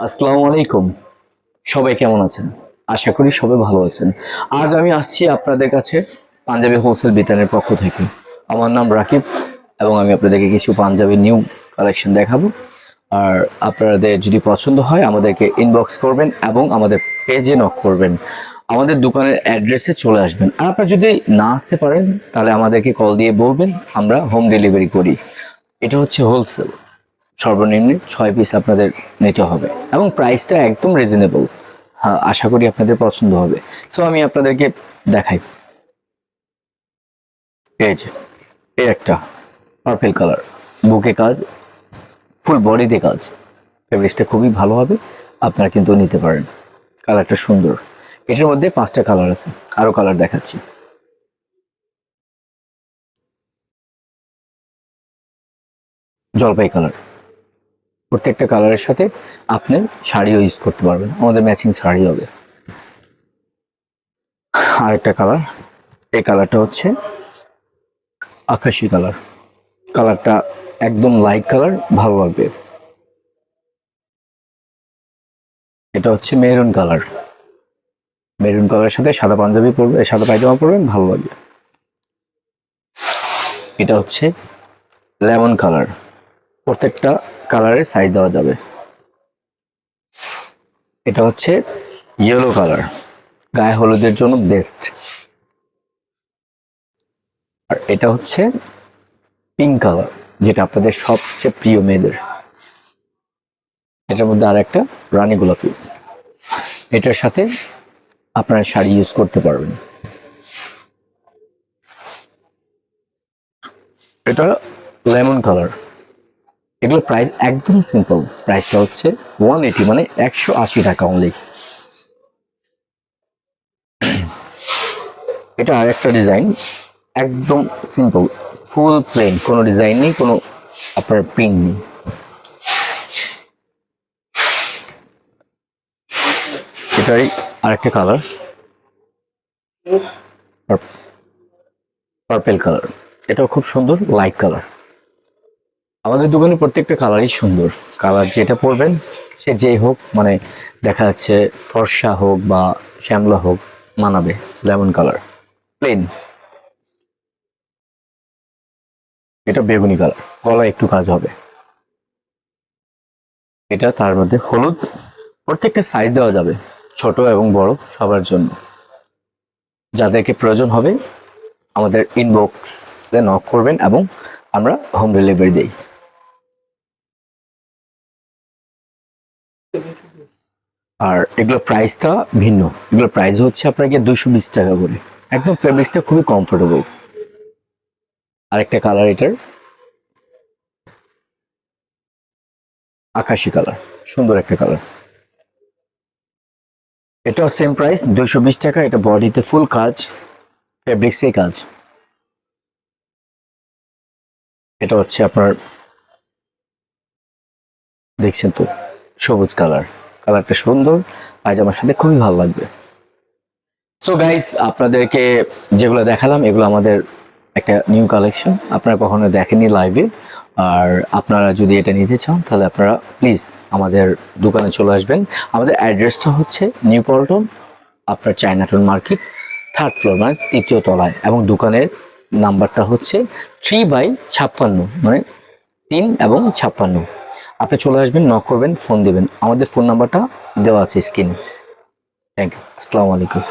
আসসালামু আলাইকুম। সবাই কেমন আছেন? আশা করি সবাই ভালো আছেন। আজ আমি আসছি আপনাদের কাছে পাঞ্জাবি হোলসেল বিতানের পক্ষ থেকে। আমার নাম রাকিব এবং আমি আপনাদেরকে কিছু পাঞ্জাবি নিউ কালেকশন দেখাবো। আর আপনাদের যদি পছন্দ হয় আমাদেরকে ইনবক্স করবেন এবং আমাদের পেজে নক করবেন। আমাদের দোকানের অ্যাড্রেসে চলে আসবেন। আর আপনারা যদি না আসতে পারেন তাহলে আমাদেরকে কল দিয়ে বলবেন, আমরা হোম ডেলিভারি করি। এটা হচ্ছে হোলসেল। সর্বনিম্ন 6 পিস আপনাদের নিতে হবে এবং প্রাইসটা একদম রিজনেবল। হ্যাঁ, আশা করি আপনাদের পছন্দ হবে। সো আমি আপনাদেরকে দেখাই। এই যে এই একটা পার্পল কালার, বুকে কাজ, ফুল বডিতে কাজ। ফেব্রিক্সটা খুবই ভালো হবে, আপনারা কিন্তু নিতে পারেন। কালারটা সুন্দর। এটার মধ্যে 5টা কালার আছে, আরো কালার দেখাচ্ছি। জলপাই কালার, প্রত্যেকটা কালারের সাথে আপনি শাড়িও ইউজ করতে পারবেন, আমাদের ম্যাচিং শাড়ি হবে। আরেকটা কালার, এই কালারটা হচ্ছে আকাশি কালার। কালারটা একদম লাইট কালার, ভালো লাগবে। এটা হচ্ছে মেরুন কালার। মেরুন কালারের সাথে সাদা পাঞ্জাবি পরবে, সাদা পায়জামা পরবেন, ভালো লাগবে। এটা হচ্ছে লেমন কালার। প্রত্যেকটা কালারের সাইজ দেওয়া যাবে। এটা হচ্ছে ইয়েলো কালার, গায়ে হলুদের জন্য বেস্ট। আর এটা হচ্ছে পিঙ্ক কালার, যেটা আপনাদের সবচেয়ে প্রিয় মেয়েদের। এটার মধ্যে আর একটা রানী গোলাপি। এটার সাথে আপনারা শাড়ি ইউজ করতে পারবেন। এটা লেমন কালার। এগুলো প্রাইস একদম সিম্পল, প্রাইসটা হচ্ছে 180, মানে 180 টাকা অনলি। এটা আর একটা ডিজাইন, একদম সিম্পল, ফুল প্লেন, কোনো ডিজাইন নেই, কোনো আপনার প্রিন্ট নেই। এটারই আরেকটা কালার, পার্পেল কালার। এটাও খুব সুন্দর, লাইট কালার। আমাদের দোকানে প্রত্যেকটা কালারই সুন্দর। কালার যেটা পরবেন সে যেই হোক, মানে দেখা যাচ্ছে ফর্সা হোক বা শ্যামলা হোক, মানাবে। Lemon colour plain. এটা বেগুনি কালার, গলায় একটু কাজ হবে। এটা তার মধ্যে হলুদ। প্রত্যেকটা সাইজ দেওয়া যাবে, ছোট এবং বড় সবার জন্য। যাদেরকে প্রয়োজন হবে আমাদের ইনবক্সে নক করবেন এবং আমরা হোম ডেলিভারি দেই। আর এগুলোর প্রাইসটা ভিন্ন। এগুলোর প্রাইস হচ্ছে আপনাকে 220 টাকা করে। একদম ফেব্রিক্সটা খুবই কমফোর্টেবল। আরেকটা কালার, এটার আকাশি কালার, সুন্দর একটা কালার। এটাও সেম প্রাইস 220 টাকা। এটা বডিতে ফুল কাজ, ফেব্রিক্সে কাজ। এটা হচ্ছে আপনার, দেখছেন তো, সবুজ কালার। কালারটা সুন্দর, পায়জামার সাথে খুবই ভালো লাগবে। সো গাইস, আপনাদেরকে যেগুলো দেখালাম এগুলো আমাদের একটা নিউ কালেকশন, আপনারা কখনো দেখেননি লাইভে। আর আপনারা যদি এটা নিতে চান তাহলে আপনারা প্লিজ আমাদের দোকানে চলে আসবেন। আমাদের অ্যাড্রেসটা হচ্ছে নিউ পল্টন, আপনার চায়নাটাউন মার্কেট, 3rd ফ্লোর, মানে 3য় তলায়। এবং দোকানের নাম্বারটা হচ্ছে 3/56, মানে 3 এবং 56। আপনি চলে আসবেন, নক করবেন, ফোন দিবেন। আমাদের ফোন নাম্বারটা দেওয়া আছে স্ক্রিনে। Thank you. আসসালামু আলাইকুম।